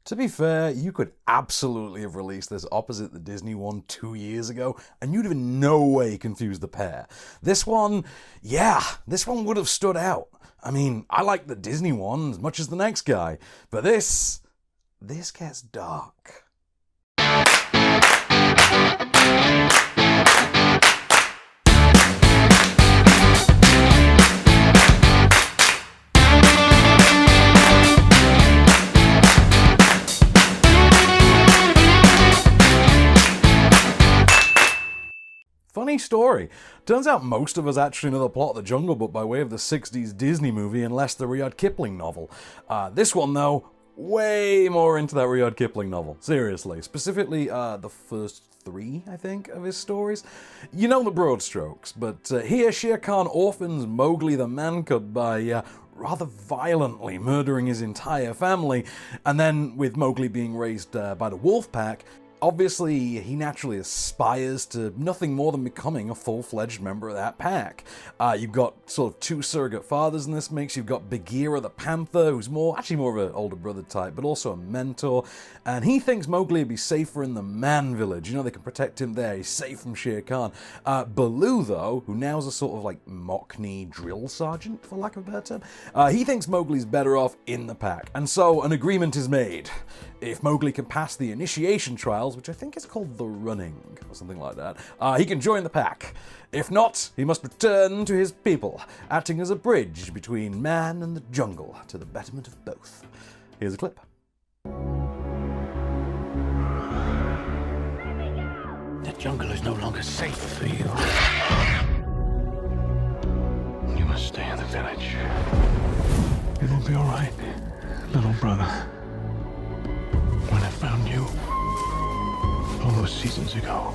To be fair, you could absolutely have released this opposite the Disney one 2 years ago, and you'd have in no way confused the pair. This one would have stood out. I mean, I like the Disney one as much as the next guy, but this gets dark. Funny story. Turns out most of us actually know the plot of The Jungle Book by way of the 60s Disney movie and less the Rudyard Kipling novel. This one, though, way more into that Rudyard Kipling novel. Seriously. Specifically, the first 3, I think, of his stories. You know the broad strokes, but here Shere Khan orphans Mowgli the man-cub by rather violently murdering his entire family, and then with Mowgli being raised by the wolf pack, obviously, he naturally aspires to nothing more than becoming a full-fledged member of that pack. You've got sort of 2 surrogate fathers in this mix. You've got Bagheera the Panther, who's more of an older brother type, but also a mentor. And he thinks Mowgli would be safer in the man village. You know, they can protect him there. He's safe from Shere Khan. Baloo, though, who now is a sort of like Mockney drill sergeant, for lack of a better term, he thinks Mowgli's better off in the pack. And so an agreement is made. If Mowgli can pass the initiation trials, which I think is called the running, or something like that, he can join the pack. If not, he must return to his people, acting as a bridge between man and the jungle, to the betterment of both. Here's a clip. The jungle is no longer safe for you. You must stay in the village. It will be all right, little brother. When I found you, all those seasons ago,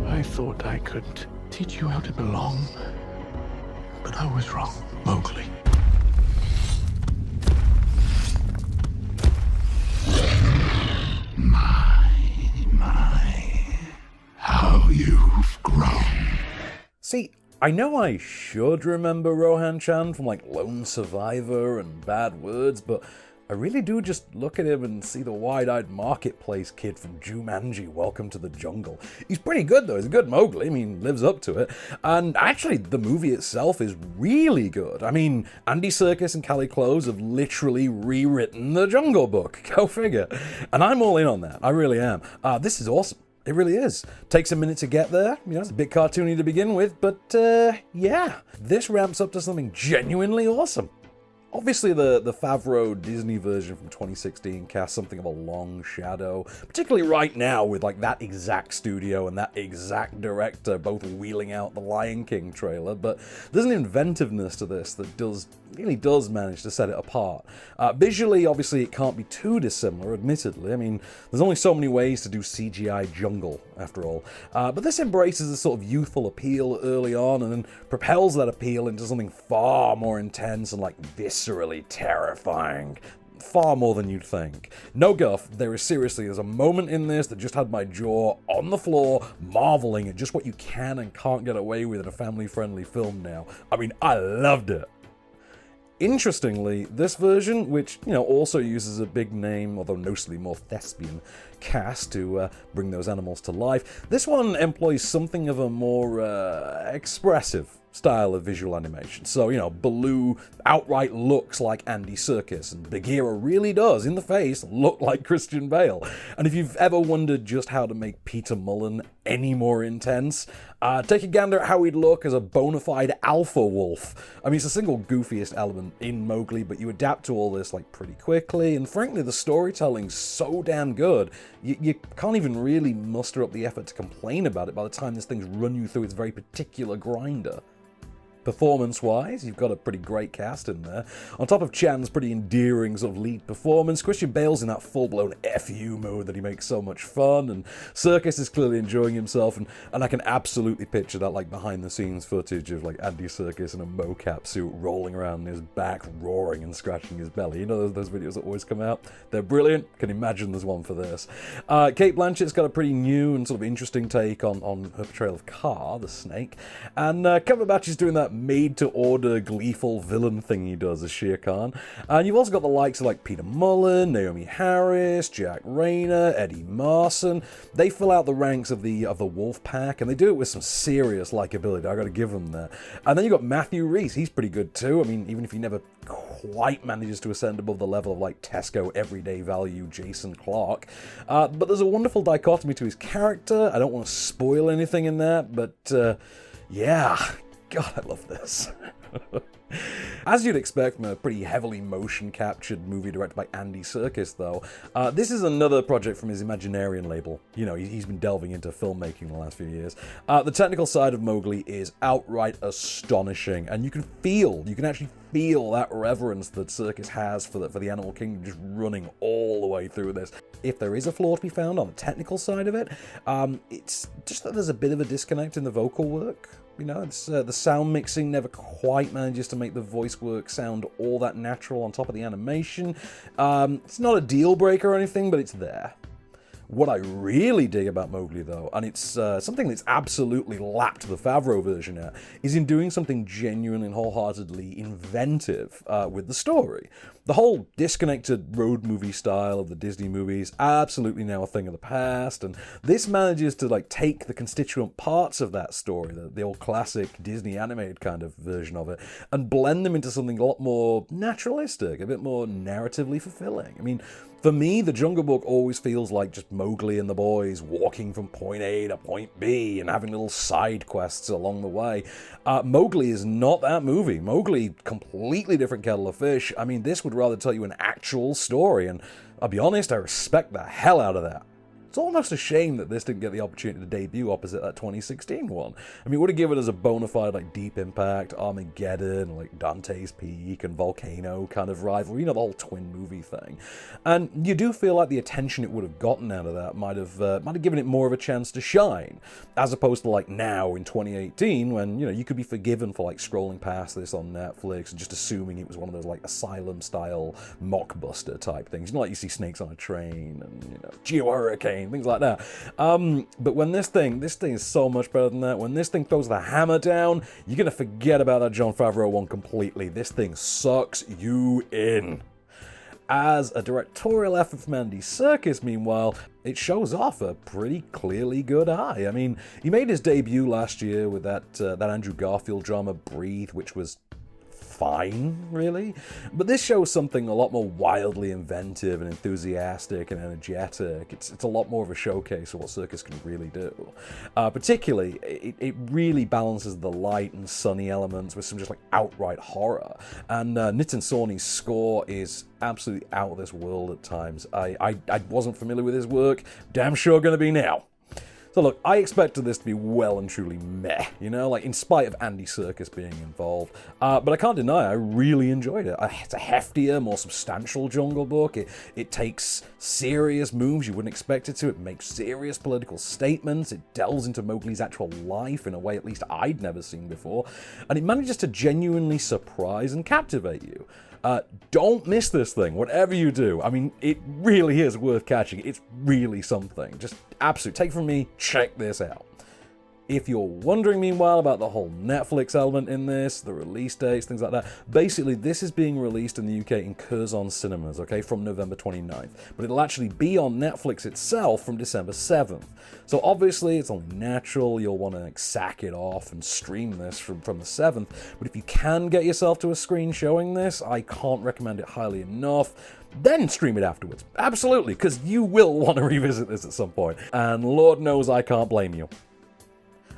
I thought I could teach you how to belong. But I was wrong, Mowgli. My, how you've grown. See, I know I should remember Rohan Chan from like Lone Survivor and Bad Words, but I really do just look at him and see the wide-eyed marketplace kid from Jumanji, Welcome to the Jungle. He's pretty good, though. He's a good Mowgli. I mean, lives up to it. And actually, the movie itself is really good. I mean, Andy Serkis and Callie Close have literally rewritten the Jungle Book. Go figure. And I'm all in on that. I really am. This is awesome. It really is. Takes a minute to get there. You know, it's a bit cartoony to begin with, but yeah. This ramps up to something genuinely awesome. Obviously, the Favreau Disney version from 2016 casts something of a long shadow, particularly right now with like that exact studio and that exact director both wheeling out the Lion King trailer, but there's an inventiveness to this that really does manage to set it apart. Visually, obviously, it can't be too dissimilar, admittedly. I mean, there's only so many ways to do CGI jungle, after all. But this embraces a sort of youthful appeal early on and then propels that appeal into something far more intense and like viscerally terrifying. Far more than you'd think. No guff, there's a moment in this that just had my jaw on the floor, marveling at just what you can and can't get away with in a family-friendly film now. I mean, I loved it. Interestingly, this version, which, you know, also uses a big name, although noticeably more thespian, cast to bring those animals to life, this one employs something of a more expressive style of visual animation. So, you know, Baloo outright looks like Andy Serkis, and Bagheera really does, in the face, look like Christian Bale. And if you've ever wondered just how to make Peter Mullen any more intense, take a gander at how he'd look as a bona fide alpha wolf. I mean, it's the single goofiest element in Mowgli, but you adapt to all this like pretty quickly, and frankly, the storytelling's so damn good, you can't even really muster up the effort to complain about it by the time this thing's run you through its very particular grinder. Performance-wise, you've got a pretty great cast in there. On top of Chan's pretty endearing sort of lead performance, Christian Bale's in that full-blown FU mode that he makes so much fun, and Serkis is clearly enjoying himself, and I can absolutely picture that like behind-the-scenes footage of like Andy Serkis in a mocap suit rolling around on his back, roaring and scratching his belly. You know those videos that always come out? They're brilliant. Can imagine there's one for this. Cate Blanchett's got a pretty new and sort of interesting take on her portrayal of Kaa, the snake, and Cumberbatch is doing that made-to-order gleeful villain thing he does as Shere Khan. And you've also got the likes of like Peter Mullen, Naomi Harris, Jack Rayner, Eddie Marsan. They fill out the ranks of the Wolf Pack, and they do it with some serious likability. I got to give them that. And then you've got Matthew Rhys. He's pretty good too. I mean, even if he never quite manages to ascend above the level of like Tesco everyday value Jason Clarke. But there's a wonderful dichotomy to his character. I don't want to spoil anything in that, but yeah, God, I love this. As you'd expect from a pretty heavily motion-captured movie directed by Andy Serkis, though, this is another project from his Imaginarium label. You know, he's been delving into filmmaking the last few years. The technical side of Mowgli is outright astonishing, and you can actually feel that reverence that Serkis has for the animal kingdom just running all the way through this. If there is a flaw to be found on the technical side of it, it's just that there's a bit of a disconnect in the vocal work. You know, it's, the sound mixing never quite manages to make the voice work sound all that natural on top of the animation. It's not a deal breaker or anything, but it's there. What I really dig about Mowgli, though, and it's something that's absolutely lapped the Favreau version at, is in doing something genuinely and wholeheartedly inventive with the story. The whole disconnected road movie style of the Disney movies, absolutely now a thing of the past, and this manages to like take the constituent parts of that story, the old classic Disney animated kind of version of it, and blend them into something a lot more naturalistic, a bit more narratively fulfilling. I mean, for me, The Jungle Book always feels like just Mowgli and the boys walking from point A to point B and having little side quests along the way. Mowgli is not that movie. Mowgli, completely different kettle of fish. I mean, this would rather tell you an actual story, and I'll be honest, I respect the hell out of that. It's almost a shame that this didn't get the opportunity to debut opposite that 2016 one. I mean, it would have given us a bona fide like Deep Impact, Armageddon, like Dante's Peak and Volcano kind of rivalry, you know, the whole twin movie thing. And you do feel like the attention it would have gotten out of that might have given it more of a chance to shine, as opposed to like now in 2018 when, you know, you could be forgiven for like scrolling past this on Netflix and just assuming it was one of those like Asylum style mockbuster type things. You know, like you see Snakes on a Train and, you know, Geo Hurricane, things like that. But when this thing is so much better than that. When this thing throws the hammer down, you're going to forget about that Jon Favreau one completely. This thing sucks you in. As a directorial effort from Andy Serkis, meanwhile, it shows off a pretty clearly good eye. I mean, he made his debut last year with that Andrew Garfield drama Breathe, which was fine, really. But this shows something a lot more wildly inventive and enthusiastic and energetic. It's a lot more of a showcase of what Serkis can really do. Particularly, it really balances the light and sunny elements with some just like outright horror. And Nitin Sawhney's score is absolutely out of this world at times. I wasn't familiar with his work. Damn sure gonna be now. So look, I expected this to be well and truly meh, you know, like in spite of Andy Serkis being involved. But I can't deny I really enjoyed it. It's a heftier, more substantial Jungle Book. It takes serious moves you wouldn't expect it to. It makes serious political statements. It delves into Mowgli's actual life in a way at least I'd never seen before. And it manages to genuinely surprise and captivate you. Don't miss this thing, whatever you do. I mean, it really is worth catching. It's really something. Just absolute. Take from me, check this out. If you're wondering, meanwhile, about the whole Netflix element in this, the release dates, things like that, basically this is being released in the UK in Curzon cinemas, okay, from November 29th. But it'll actually be on Netflix itself from December 7th. So obviously it's only natural you'll want to like, sack it off and stream this from the 7th. But if you can get yourself to a screen showing this, I can't recommend it highly enough. Then stream it afterwards. Absolutely, because you will want to revisit this at some point. And Lord knows I can't blame you.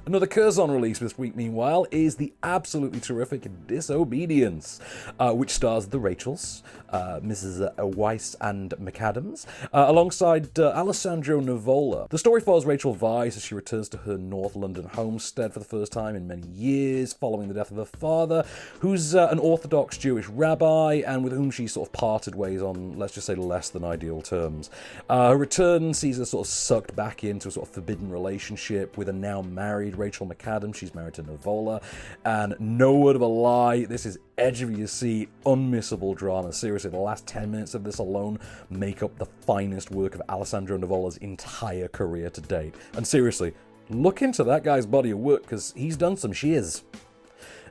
Another Curzon release this week, meanwhile, is the absolutely terrific Disobedience, which stars the Rachels, Mrs. Weiss and McAdams, alongside Alessandro Nivola. The story follows Rachel Weisz as she returns to her North London homestead for the first time in many years, following the death of her father, who's an Orthodox Jewish rabbi, and with whom she sort of parted ways on, let's just say, less than ideal terms. Her return sees her sort of sucked back into a sort of forbidden relationship with a now married Rachel McAdams. She's married to Nivola, and no word of a lie, this is edge of your seat, unmissable drama. Seriously, the last 10 minutes of this alone make up the finest work of Alessandro Nivola's entire career to date. And seriously, look into that guy's body of work, because he's done some shiz.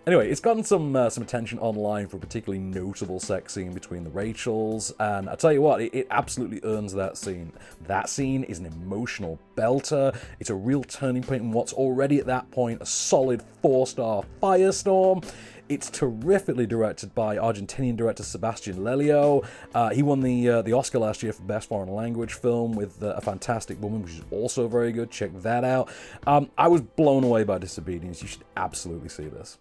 Anyway, it's gotten some attention online for a particularly notable sex scene between the Rachels, and I tell you what, it absolutely earns that scene. That scene is an emotional belter. It's a real turning point in what's already at that point a solid 4-star firestorm. It's terrifically directed by Argentinian director Sebastian Lelio. He won the Oscar last year for Best Foreign Language Film with A Fantastic Woman, which is also very good. Check that out. I was blown away by Disobedience. You should absolutely see this.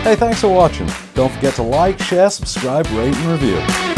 Hey, thanks for watching. Don't forget to like, share, subscribe, rate, and review.